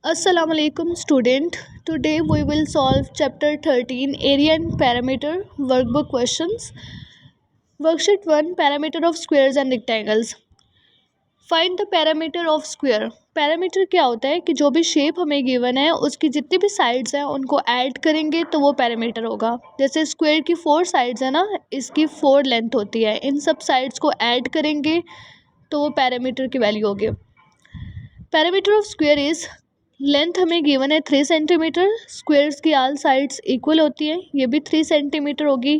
Assalamu alaikum student. Today we will solve chapter 13 area and parameter workbook questions. Worksheet 1 parameter of squares and rectangles. Find the parameter of square. Parameter क्या होता है कि जो भी shape हमें given है उसकी जितनी भी साइड्स हैं उनको ऐड करेंगे तो वो पैरामीटर होगा. जैसे स्क्वायर की 4 साइड्स है ना, इसकी 4 लेंथ होती है, इन सब साइड्स को ऐड करेंगे तो वो पैरामीटर की वैल्यू होगी. Parameter of square is length हमें गिवन है 3 सेंटीमीटर. स्क्वेयर्स की ऑल साइड्स इक्वल होती हैं. ये भी 3 सेंटीमीटर होगी,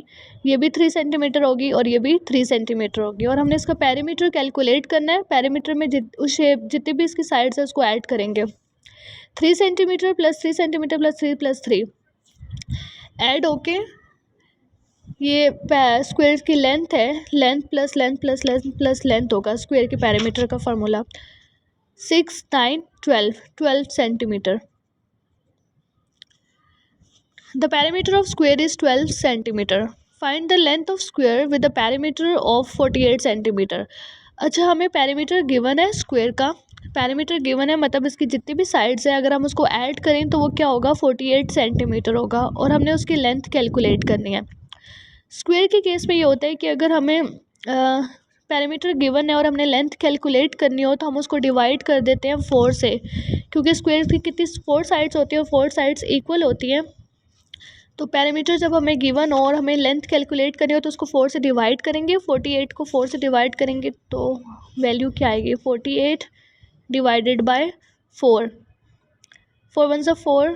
ये भी 3 सेंटीमीटर होगी और ये भी 3 सेंटीमीटर होगी. और हमने इसका पैरामीटर कैलकुलेट करना है. पैरामीटर में उस शेप जितनी भी इसकी साइड्स है उसको ऐड करेंगे. 3 centimetre plus 3 centimetre plus 3 add होके ये स्क्वेयर की लेंथ है. Length plus length plus length plus length होगा स्क्वेयर के पैरामीटर का formula. 6, 9, 12 centimeter. The perimeter of square is 12 centimeter. Find the length of square with the perimeter of 48 centimeter. अच्छा, हमें parameter given है square का. Parameter given है मतलब इसकी जितनी भी साइड्स है अगर हम उसको ऐड करें तो वो क्या होगा 48 सेंटीमीटर होगा. और हमने उसकी लेंथ कैलकुलेट करनी है. स्क्वायर के केस में ये होता है कि अगर हमें पैरामीटर गिवन है और हमने लेंथ कैलकुलेट करनी हो तो हम उसको डिवाइड कर देते हैं 4 से, क्योंकि स्क्वायर की कितनी 4 साइड्स होती है और 4 साइड्स इक्वल होती हैं. तो पैरामीटर जब हमें गिवन हो और हमें लेंथ कैलकुलेट करनी हो तो उसको 4 से डिवाइड करेंगे. 48 को 4 से डिवाइड करेंगे तो वैल्यू क्या आएगी 48 डिवाइडेड बाय 4. 4 1 ज़ा 4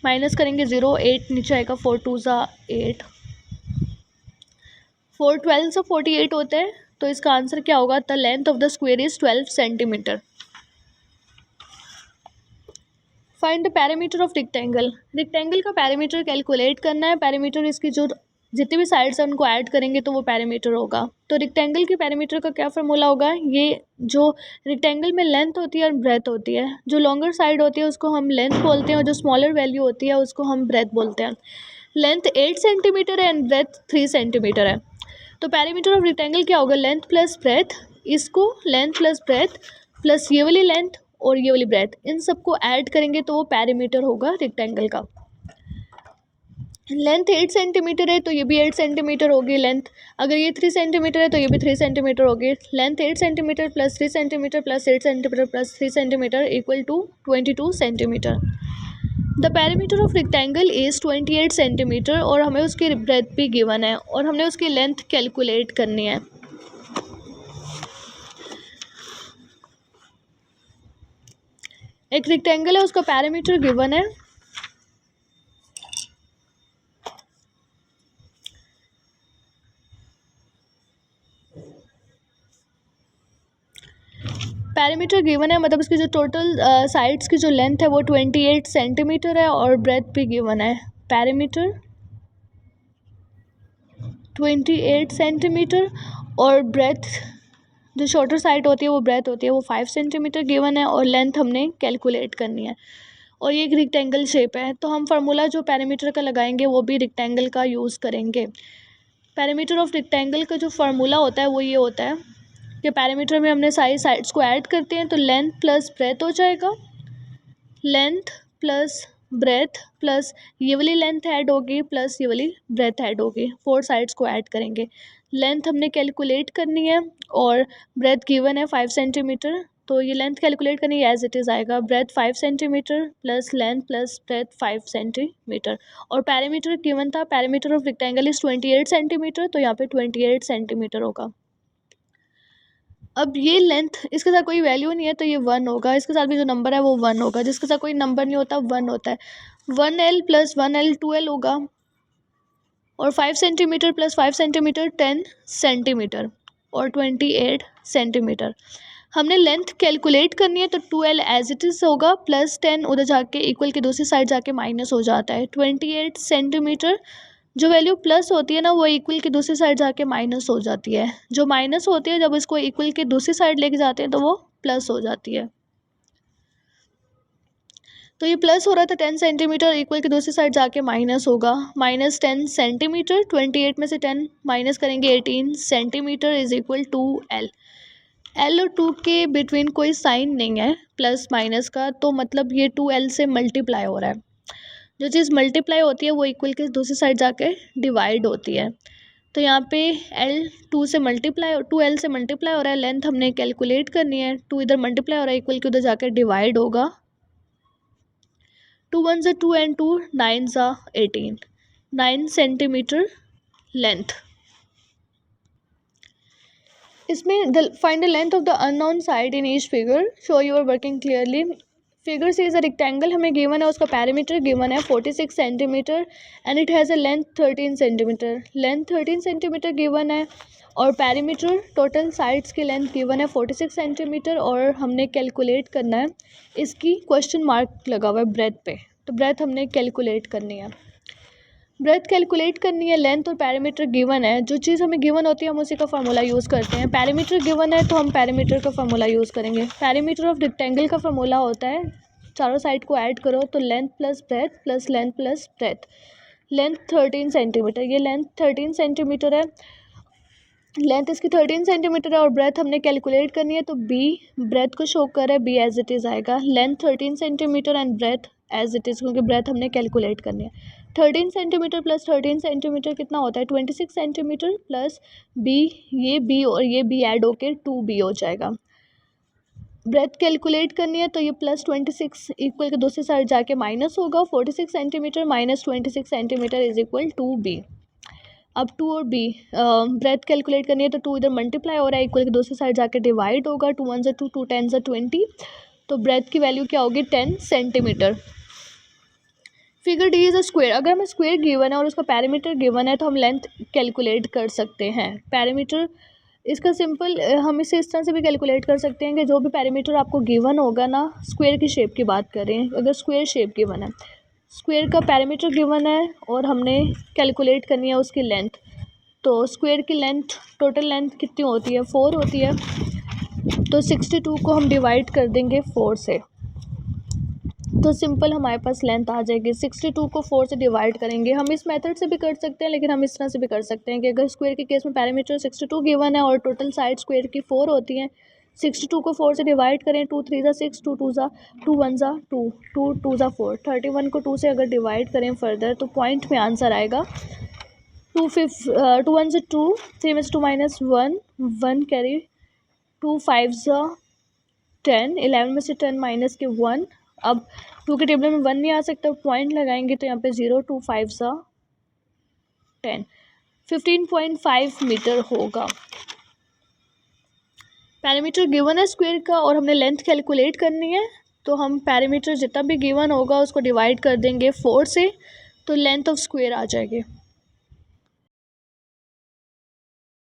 माइनस करेंगे 0, 8 नीचे आएगा. 4 2 ज़ा 8, 4 12 ज़ा 48 होता है. तो इसका आंसर क्या होगा the length of the square is 12 centimetre. Find the parameter of rectangle. Rectangle का पैरामीटर कैलकुलेट करना है. पैरामीटर इसकी जो जितनी भी साइड्स हैं उनको ऐड करेंगे तो वो पैरामीटर होगा. तो रेक्टेंगल के पैरामीटर का क्या फार्मूला होगा. ये जो रेक्टेंगल में लेंथ होती है और ब्रेथ होती है, जो लॉन्गर साइड होती है उसको हम लेंथ बोलते हैं और जो स्मॉलर वैल्यू होती है उसको हम ब्रेथ बोलते हैं. लेंथ 8 सेंटीमीटर है एंड ब्रेथ 3 सेंटीमीटर है. तो पैरामीटर ऑफ रेक्टेंगल क्या होगा लेंथ प्लस ब्रेथ. इसको लेंथ प्लस ब्रेथ प्लस ये वाली लेंथ और ये वाली ब्रेथ इन सबको ऐड करेंगे तो वो पैरामीटर होगा रेक्टेंगल का. लेंथ 8 सेंटीमीटर है तो ये भी 8 सेंटीमीटर होगी लेंथ. अगर ये 3 सेंटीमीटर है तो ये भी 3 सेंटीमीटर होगी. Length 8 centimetre plus 3 centimetre plus 8 centimetre plus 3 centimetre equal to 22 centimetre. The parameter of rectangle is 28 centimetre और हमें उसकी ब्रेथ भी गिवन है और हमने उसकी लेंथ कैलकुलेट करनी है. एक रेक्टेंगल है उसका पैरामीटर गिवन है. पैरामीटर गिवन है मतलब इसकी जो टोटल साइड्स की जो लेंथ है वो 28 सेंटीमीटर है और ब्रेथ भी गिवन है. पैरामीटर 28 सेंटीमीटर और ब्रेथ जो शॉर्टर साइड होती है वो ब्रेथ होती है वो 5 सेंटीमीटर गिवन है और लेंथ हमने कैलकुलेट करनी है. और ये एक रेक्टेंगल शेप है तो हम फार्मूला जो पैरामीटर का लगाएंगे वो भी रेक्टेंगल का यूज़ करेंगे. पैरामीटर ऑफ रेक्टेंगल का जो फार्मूला होता है वो ये होता है कि पैरामीटर में हमने सारी साइड्स को ऐड करते हैं तो लेंथ प्लस ब्रेथ हो जाएगा. लेंथ प्लस ब्रेथ प्लस ये वाली लेंथ ऐड होगी प्लस ये वाली ब्रेथ ऐड होगी. 4 साइड्स को ऐड करेंगे. लेंथ हमने कैलकुलेट करनी है और ब्रेथ गिवन है 5 सेंटीमीटर तो ये लेंथ कैलकुलेट करनी है एज इट इज़ आएगा. Breadth 5 centimetre plus length plus breadth 5 centimetre और पैरामीटर गिवन था. Parameter of rectangle is 28 centimetre तो यहाँ पे 28 सेंटीमीटर होगा. अब ये लेंथ इसके साथ कोई वैल्यू नहीं है तो ये 1 होगा. इसके साथ भी जो नंबर है वो 1 होगा. जिसके साथ कोई नंबर नहीं होता 1 होता है. 1L प्लस 1L 2L होगा और 5 सेंटीमीटर प्लस 5 सेंटीमीटर 10 सेंटीमीटर और 28 सेंटीमीटर. हमने लेंथ कैलकुलेट करनी है तो 2L एज इट इज़ होगा प्लस 10 उधर जाके इक्वल की दूसरी साइड जाके माइनस हो जाता है. 28 सेंटीमीटर जो वैल्यू प्लस होती है ना वो इक्वल की दूसरी साइड जाके माइनस हो जाती है. जो माइनस होती है जब इसको इक्वल की दूसरी साइड लेके जाते हैं तो वो प्लस हो जाती है. तो ये प्लस हो रहा था 10 सेंटीमीटर इक्वल की दूसरी साइड जाके माइनस होगा. माइनस 10 सेंटीमीटर 28 में से 10 माइनस करेंगे 18 centimetre is equal to L. L और 2 के बिटवीन कोई साइन नहीं है प्लस माइनस का, तो मतलब ये 2L से मल्टीप्लाई हो रहा है। जो चीज़ मल्टीप्लाई होती है वो इक्वल के दूसरी साइड जाके डिवाइड होती है। तो यहाँ पे L 2L से मल्टीप्लाई हो रहा है, लेंथ हमने कैलकुलेट करनी है, 2 इधर मल्टीप्लाई हो रहा है इक्वल के उधर जाकर डिवाइड होगा। 2 1 2 एंड 2 9 18, 9 सेंटीमीटर लेंथ। इसमें find the length of the unknown side in each figure, show you are working clearly. Figure से इज अ रेक्टेंगल हमें गिवन है, उसका पैरामीटर गिवन है 46 centimetre and it has a length 13 centimetre. Length 13 centimetre given है और parameter total sides की length given है 46 centimetre, और हमने कैलकुलेट करना है इसकी क्वेश्चन मार्क लगा हुआ है ब्रेथ पे, तो ब्रेथ हमने कैलकुलेट करनी है। ब्रेथ कैलकुलेट करनी है, लेंथ और पैरामीटर गिवन है। जो चीज़ हमें गिवन होती है हम उसी का फार्मूला यूज़ करते हैं। पैरामीटर गिवन है तो हम पैरामीटर का फार्मूला यूज़ करेंगे। पैरामीटर ऑफ रेक्टेंगल का फार्मूला होता है, चारों साइड को ऐड करो तो length plus breath plus length plus breath. Length 13 centimetre, ये लेंथ 13 सेंटीमीटर है, लेंथ इसकी 13 सेंटीमीटर है और ब्रेथ हमने कैलकुलेट करनी है, तो बी ब्रेथ को शो कर रहा है, बी एज इट इज़ आएगा। Length 13 centimetre and breadth as it is, क्योंकि ब्रेथ हमने कैलकुलेट करनी है। 13 सेंटीमीटर प्लस 13 सेंटीमीटर कितना होता है 26 सेंटीमीटर प्लस बी, ये बी और ये बी ऐड होकर 2B हो जाएगा। ब्रेथ कैलकुलेट करनी है तो ये प्लस 26 इक्वल के दूसरी साइड जाके माइनस होगा, 46 centimetre minus 26 centimetre is equal 2B। अब 2 और B ब्रेथ कैलकुलेट करनी है तो 2 इधर मल्टीप्लाई हो रहा है इक्वल के दूसरी साइड जाके डिवाइड होगा, 2 1 2 2 10 20, तो ब्रेथ की वैल्यू क्या होगी 10 centimetre. Figure D is a square, अगर हमें स्क्वायर गिवन है और उसका पैरामीटर गिवन है तो हम लेंथ कैलकुलेट कर सकते हैं। पैरामीटर इसका सिंपल हम इसे इस तरह से भी कैलकुलेट कर सकते हैं कि जो भी पैरामीटर आपको गिवन होगा ना, स्क्वायर की शेप की बात करें, अगर स्क्वायर शेप गिवन है, स्क्वायर का पैरामीटर गिवन है और हमने कैलकुलेट करनी है उसकी लेंथ, तो स्क्वायर की लेंथ टोटल लेंथ कितनी होती है 4 होती है, तो 62 को हम डिवाइड कर देंगे 4 से, तो सिंपल हमारे पास लेंथ आ जाएगी। 62 को 4 से डिवाइड करेंगे, हम इस मेथड से भी कर सकते हैं लेकिन हम इस तरह से भी कर सकते हैं कि अगर स्क्वायर के केस में पैरामीटर 62 गिवन है और टोटल साइड स्क्वायर की 4 होती हैं, 62 को 4 से डिवाइड करें, 2 3 6, 2 2 2 1 2, 2 2 4, 31 को 2 से अगर डिवाइड करें फर्दर तो पॉइंट में आंसर आएगा 2 1 2, 3 2 माइनस 1 1 कैरी, 2 5 10, 11 में से 10 माइनस के 1, अब 2 के टेबल में 1 नहीं आ सकता, पॉइंट लगाएंगे तो यहाँ पे 0 2 5 10, 15.5 मीटर होगा। पैरामीटर गिवन है स्क्वायर का और हमने लेंथ कैलकुलेट करनी है, तो हम पैरामीटर जितना भी गिवन होगा उसको डिवाइड कर देंगे 4 से, तो लेंथ ऑफ स्क्वायर आ जाएगी।